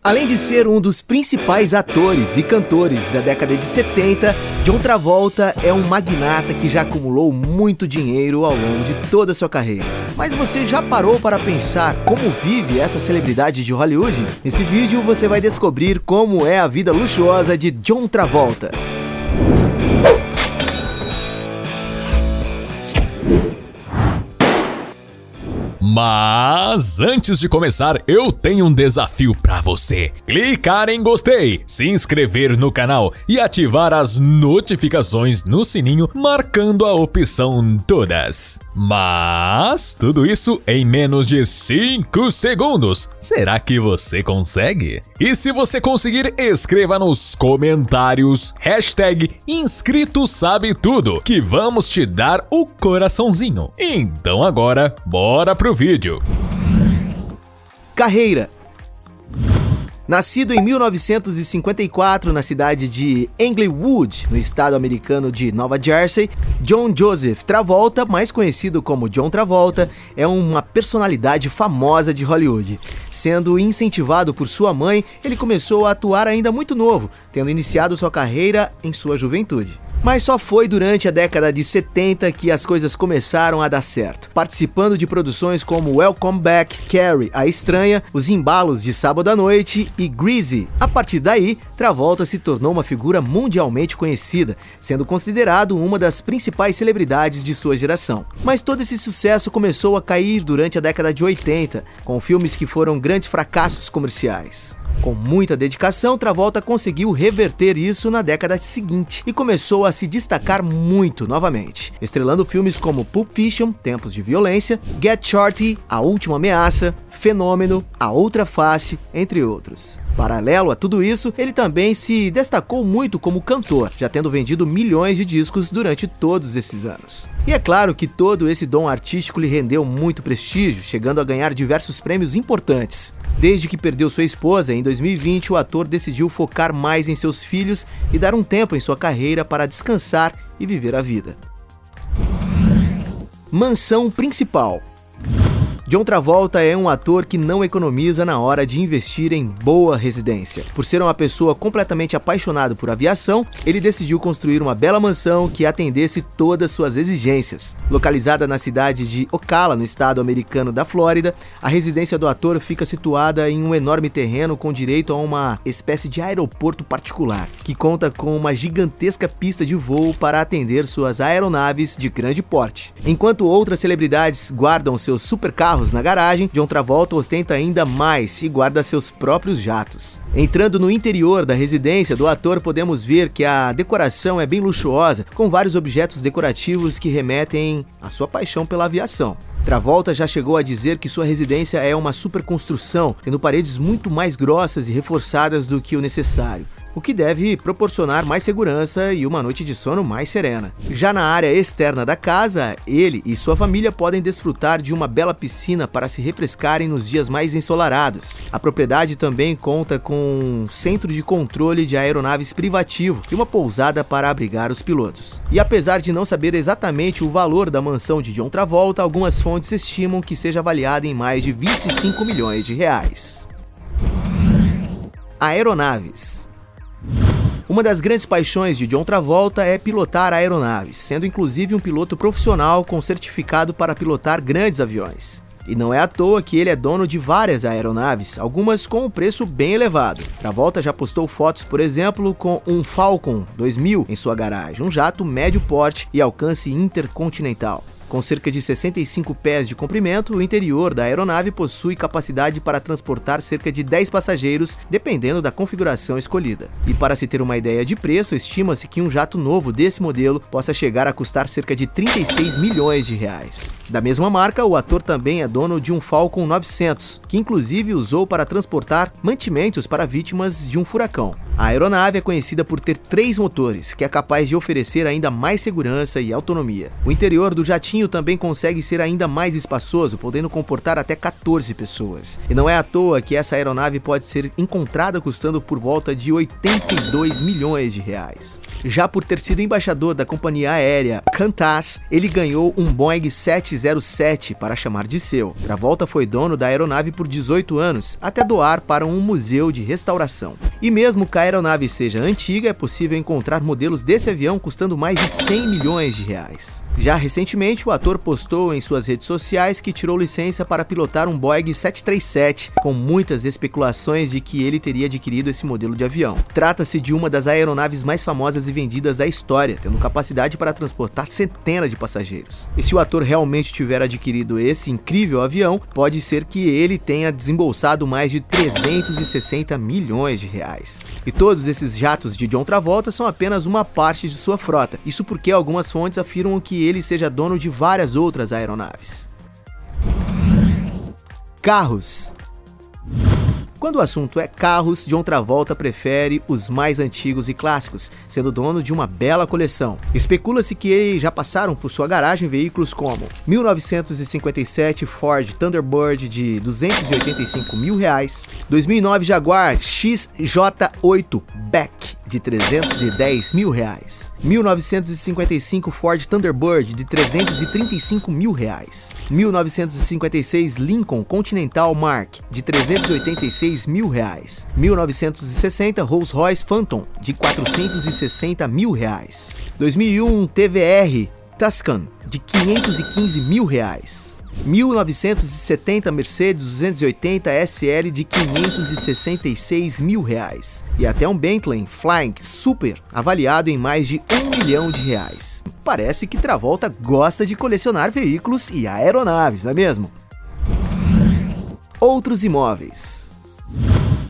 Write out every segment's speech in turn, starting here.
Além de ser um dos principais atores e cantores da década de 70, John Travolta é um magnata que já acumulou muito dinheiro ao longo de toda a sua carreira. Mas você já parou para pensar como vive essa celebridade de Hollywood? Nesse vídeo você vai descobrir como é a vida luxuosa de John Travolta. Mas antes de começar, eu tenho um desafio pra você. Clicar em gostei, se inscrever no canal e ativar as notificações no sininho, marcando a opção todas. Mas tudo isso em menos de 5 segundos. Será que você consegue? E se você conseguir, escreva nos comentários #InscritoSabeTudo que vamos te dar o coraçãozinho. Então agora, bora pro vídeo. Carreira. Nascido em 1954 na cidade de Englewood, no estado americano de Nova Jersey, John Joseph Travolta, mais conhecido como John Travolta, é uma personalidade famosa de Hollywood. Sendo incentivado por sua mãe, ele começou a atuar ainda muito novo, tendo iniciado sua carreira em sua juventude. Mas só foi durante a década de 70 que as coisas começaram a dar certo, participando de produções como Welcome Back, Carrie, A Estranha, Os Embalos de Sábado à Noite e Greasy. A partir daí, Travolta se tornou uma figura mundialmente conhecida, sendo considerado uma das principais celebridades de sua geração. Mas todo esse sucesso começou a cair durante a década de 80, com filmes que foram grandes fracassos comerciais. Com muita dedicação, Travolta conseguiu reverter isso na década seguinte e começou a se destacar muito novamente, estrelando filmes como Pulp Fiction, Tempos de Violência, Get Shorty, A Última Ameaça, Fenômeno, A Outra Face, entre outros. Paralelo a tudo isso, ele também se destacou muito como cantor, já tendo vendido milhões de discos durante todos esses anos. E é claro que todo esse dom artístico lhe rendeu muito prestígio, chegando a ganhar diversos prêmios importantes. Desde que perdeu sua esposa em 2020, o ator decidiu focar mais em seus filhos e dar um tempo em sua carreira para descansar e viver a vida. Mansão principal. John Travolta é um ator que não economiza na hora de investir em boa residência. Por ser uma pessoa completamente apaixonada por aviação, ele decidiu construir uma bela mansão que atendesse todas suas exigências. Localizada na cidade de Ocala, no estado americano da Flórida, a residência do ator fica situada em um enorme terreno com direito a uma espécie de aeroporto particular, que conta com uma gigantesca pista de voo para atender suas aeronaves de grande porte. Enquanto outras celebridades guardam seus supercarros na garagem, John Travolta ostenta ainda mais e guarda seus próprios jatos. Entrando no interior da residência do ator, podemos ver que a decoração é bem luxuosa, com vários objetos decorativos que remetem à sua paixão pela aviação. Travolta já chegou a dizer que sua residência é uma superconstrução, tendo paredes muito mais grossas e reforçadas do que o necessário, o que deve proporcionar mais segurança e uma noite de sono mais serena. Já na área externa da casa, ele e sua família podem desfrutar de uma bela piscina para se refrescarem nos dias mais ensolarados. A propriedade também conta com um centro de controle de aeronaves privativo e uma pousada para abrigar os pilotos. E apesar de não saber exatamente o valor da mansão de John Travolta, algumas fontes estimam que seja avaliada em mais de 25 milhões de reais. Aeronaves. Uma das grandes paixões de John Travolta é pilotar aeronaves, sendo inclusive um piloto profissional com certificado para pilotar grandes aviões. E não é à toa que ele é dono de várias aeronaves, algumas com um preço bem elevado. Travolta já postou fotos, por exemplo, com um Falcon 2000 em sua garagem, um jato médio porte e alcance intercontinental. Com cerca de 65 pés de comprimento, o interior da aeronave possui capacidade para transportar cerca de 10 passageiros, dependendo da configuração escolhida. E para se ter uma ideia de preço, estima-se que um jato novo desse modelo possa chegar a custar cerca de 36 milhões de reais. Da mesma marca, o ator também é dono de um Falcon 900, que inclusive usou para transportar mantimentos para vítimas de um furacão. A aeronave é conhecida por ter 3 motores, que é capaz de oferecer ainda mais segurança e autonomia. O interior do jatinho jatinho também consegue ser ainda mais espaçoso, podendo comportar até 14 pessoas. E não é à toa que essa aeronave pode ser encontrada custando por volta de 82 milhões de reais. Já por ter sido embaixador da companhia aérea Qantas, ele ganhou um Boeing 707 para chamar de seu. Travolta foi dono da aeronave por 18 anos, até doar para um museu de restauração. E mesmo que a aeronave seja antiga, é possível encontrar modelos desse avião custando mais de 100 milhões de reais. Já recentemente, o ator postou em suas redes sociais que tirou licença para pilotar um Boeing 737, com muitas especulações de que ele teria adquirido esse modelo de avião. Trata-se de uma das aeronaves mais famosas e vendidas da história, tendo capacidade para transportar centenas de passageiros. E se o ator realmente tiver adquirido esse incrível avião, pode ser que ele tenha desembolsado mais de 360 milhões de reais. E todos esses jatos de John Travolta são apenas uma parte de sua frota. Isso porque algumas fontes afirmam que ele seja dono de várias outras aeronaves. Carros. Quando o assunto é carros, John Travolta prefere os mais antigos e clássicos, sendo dono de uma bela coleção. Especula-se que já passaram por sua garagem veículos como 1957 Ford Thunderbird de 285 mil reais, 2009 Jaguar XJ8 Beck de 310 mil reais, 1955 Ford Thunderbird de 335 mil reais, 1956 Lincoln Continental Mark de 386 mil reais, 1960 Rolls-Royce Phantom de 460 mil reais, 2001 TVR Tuscan de 515 mil reais, 1970 Mercedes 280 SL de 566 mil reais e até um Bentley Flying Super avaliado em mais de 1 milhão de reais. Parece que Travolta gosta de colecionar veículos e aeronaves, não é mesmo? Outros imóveis.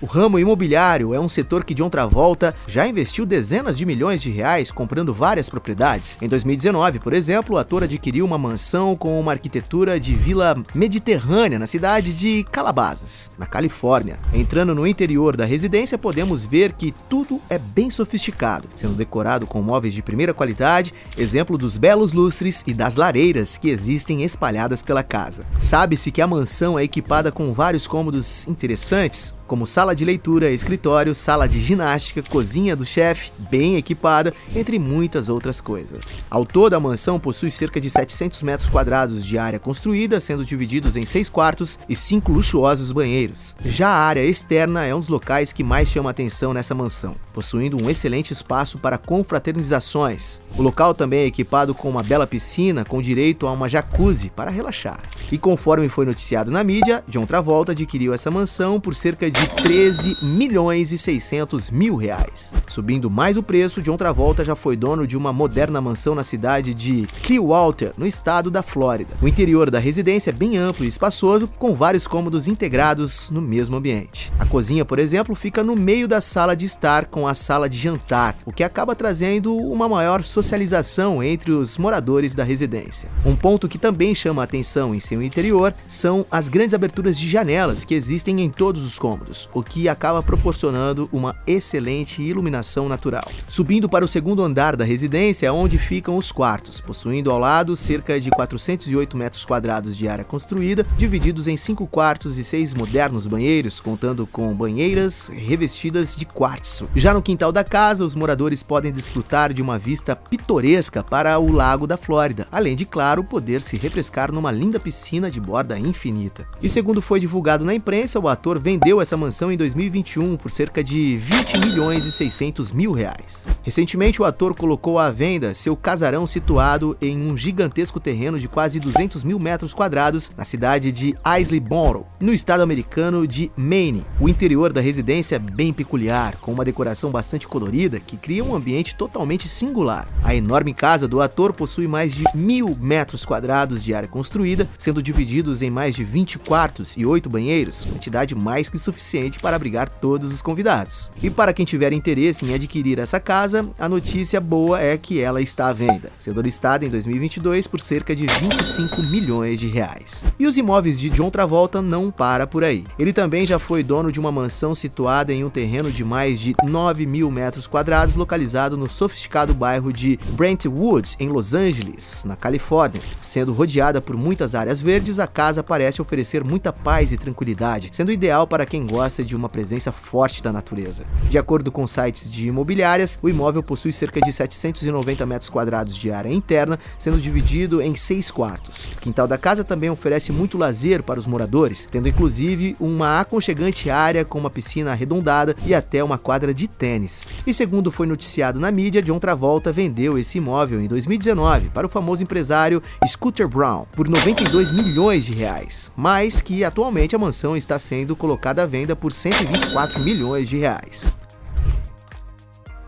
O ramo imobiliário é um setor que John Travolta já investiu dezenas de milhões de reais comprando várias propriedades. Em 2019, por exemplo, o ator adquiriu uma mansão com uma arquitetura de vila mediterrânea na cidade de Calabasas, na Califórnia. Entrando no interior da residência, podemos ver que tudo é bem sofisticado, sendo decorado com móveis de primeira qualidade, exemplo dos belos lustres e das lareiras que existem espalhadas pela casa. Sabe-se que a mansão é equipada com vários cômodos interessantes, como sala de leitura, escritório, sala de ginástica, cozinha do chefe, bem equipada, entre muitas outras coisas. Ao todo, a mansão possui cerca de 700 metros quadrados de área construída, sendo divididos em 6 quartos e 5 luxuosos banheiros. Já a área externa é um dos locais que mais chama a atenção nessa mansão, possuindo um excelente espaço para confraternizações. O local também é equipado com uma bela piscina, com direito a uma jacuzzi para relaxar. E conforme foi noticiado na mídia, John Travolta adquiriu essa mansão por cerca de 13 milhões e 600 mil reais. Subindo mais o preço, John Travolta já foi dono de uma moderna mansão na cidade de Clearwater, no estado da Flórida. O interior da residência é bem amplo e espaçoso, com vários cômodos integrados no mesmo ambiente. A cozinha, por exemplo, fica no meio da sala de estar com a sala de jantar, o que acaba trazendo uma maior socialização entre os moradores da residência. Um ponto que também chama a atenção em seu interior são as grandes aberturas de janelas que existem em todos os cômodos, o que acaba proporcionando uma excelente iluminação natural. Subindo para o segundo andar da residência é onde ficam os quartos, possuindo ao lado cerca de 408 metros quadrados de área construída, divididos em 5 quartos e 6 modernos banheiros, contando com banheiras revestidas de quartzo. Já no quintal da casa, os moradores podem desfrutar de uma vista pitoresca para o lago da Flórida, além de, claro, poder se refrescar numa linda piscina de borda infinita. E segundo foi divulgado na imprensa, o ator vendeu essa mansão em 2021 por cerca de 20 milhões e 600 mil reais. Recentemente, o ator colocou à venda seu casarão situado em um gigantesco terreno de quase 200 mil metros quadrados na cidade de Islesboro, no estado americano de Maine. O interior da residência é bem peculiar, com uma decoração bastante colorida que cria um ambiente totalmente singular. A enorme casa do ator possui mais de 1.000 metros quadrados de área construída, sendo divididos em mais de 20 quartos e 8 banheiros, quantidade mais que suficiente suficiente para abrigar todos os convidados. E para quem tiver interesse em adquirir essa casa, a notícia boa é que ela está à venda, sendo listada em 2022 por cerca de 25 milhões de reais. E os imóveis de John Travolta não para por aí. Ele também já foi dono de uma mansão situada em um terreno de mais de 9 mil metros quadrados, localizado no sofisticado bairro de Brentwood, em Los Angeles, na Califórnia. Sendo rodeada por muitas áreas verdes, a casa parece oferecer muita paz e tranquilidade, sendo ideal para quem gosta de uma presença forte da natureza. De acordo com sites de imobiliárias, o imóvel possui cerca de 790 metros quadrados de área interna, sendo dividido em 6 quartos. O quintal da casa também oferece muito lazer para os moradores, tendo inclusive uma aconchegante área com uma piscina arredondada e até uma quadra de tênis. E segundo foi noticiado na mídia, John Travolta vendeu esse imóvel em 2019 para o famoso empresário Scooter Braun por 92 milhões de reais, mas que atualmente a mansão está sendo colocada à venda por 124 milhões de reais.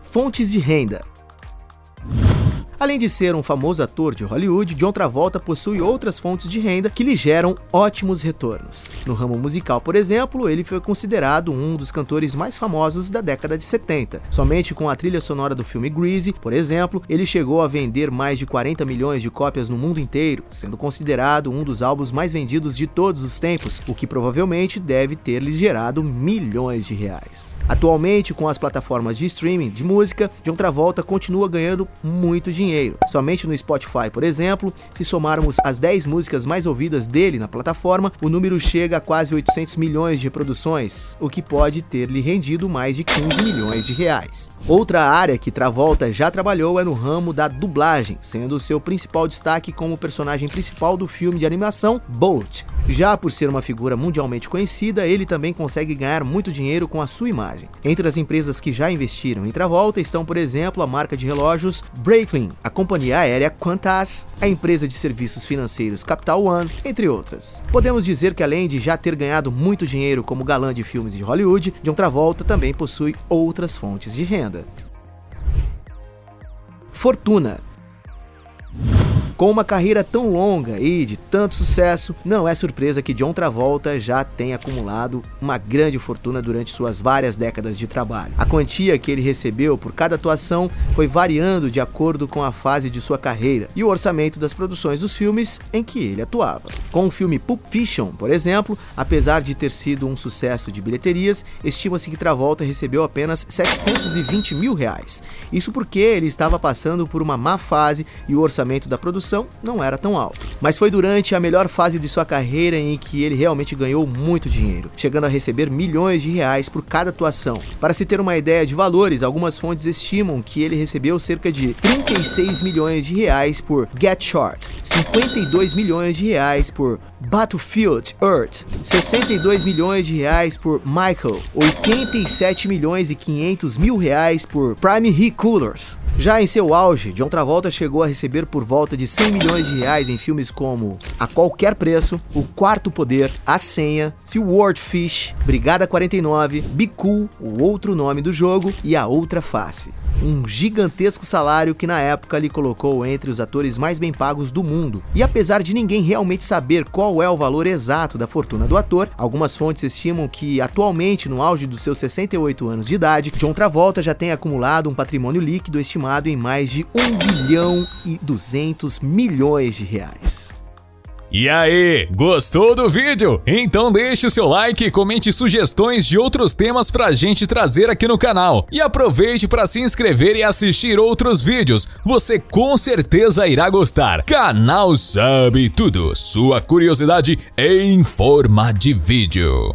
Fontes de renda. Além de ser um famoso ator de Hollywood, John Travolta possui outras fontes de renda que lhe geram ótimos retornos. No ramo musical, por exemplo, ele foi considerado um dos cantores mais famosos da década de 70. Somente com a trilha sonora do filme Grease, por exemplo, ele chegou a vender mais de 40 milhões de cópias no mundo inteiro, sendo considerado um dos álbuns mais vendidos de todos os tempos, o que provavelmente deve ter lhe gerado milhões de reais. Atualmente, com as plataformas de streaming de música, John Travolta continua ganhando muito dinheiro. Somente no Spotify, por exemplo, se somarmos as 10 músicas mais ouvidas dele na plataforma, o número chega a quase 800 milhões de reproduções, o que pode ter lhe rendido mais de 15 milhões de reais. Outra área que Travolta já trabalhou é no ramo da dublagem, sendo seu principal destaque como personagem principal do filme de animação Bolt. Já por ser uma figura mundialmente conhecida, ele também consegue ganhar muito dinheiro com a sua imagem. Entre as empresas que já investiram em Travolta estão, por exemplo, a marca de relógios Breitling, a companhia aérea Qantas, a empresa de serviços financeiros Capital One, entre outras. Podemos dizer que além de já ter ganhado muito dinheiro como galã de filmes de Hollywood, John Travolta também possui outras fontes de renda. Fortuna. Com uma carreira tão longa e de tanto sucesso, não é surpresa que John Travolta já tenha acumulado uma grande fortuna durante suas várias décadas de trabalho. A quantia que ele recebeu por cada atuação foi variando de acordo com a fase de sua carreira e o orçamento das produções dos filmes em que ele atuava. Com o filme Pulp Fiction, por exemplo, apesar de ter sido um sucesso de bilheterias, estima-se que Travolta recebeu apenas 720 mil reais. Isso porque ele estava passando por uma má fase e o orçamento da produção não era tão alto. Mas foi durante a melhor fase de sua carreira em que ele realmente ganhou muito dinheiro, chegando a receber milhões de reais por cada atuação. Para se ter uma ideia de valores, algumas fontes estimam que ele recebeu cerca de 36 milhões de reais por Get Short, 52 milhões de reais por Battlefield Earth, 62 milhões de reais por Michael, 87 milhões e 500 mil reais por Prime Heat Coolers. Já em seu auge, John Travolta chegou a receber por volta de 100 milhões de reais em filmes como A Qualquer Preço, O Quarto Poder, A Senha, Swordfish, Brigada 49, Be Cool, o outro nome do jogo, e A Outra Face. Um gigantesco salário que na época lhe colocou entre os atores mais bem pagos do mundo. E apesar de ninguém realmente saber qual é o valor exato da fortuna do ator, algumas fontes estimam que atualmente, no auge dos seus 68 anos de idade, John Travolta já tem acumulado um patrimônio líquido estimado em mais de 1 bilhão e 200 milhões de reais. E aí, gostou do vídeo? Então deixe o seu like e comente sugestões de outros temas pra gente trazer aqui no canal. E aproveite para se inscrever e assistir outros vídeos, você com certeza irá gostar. Canal Sabe Tudo, sua curiosidade em forma de vídeo.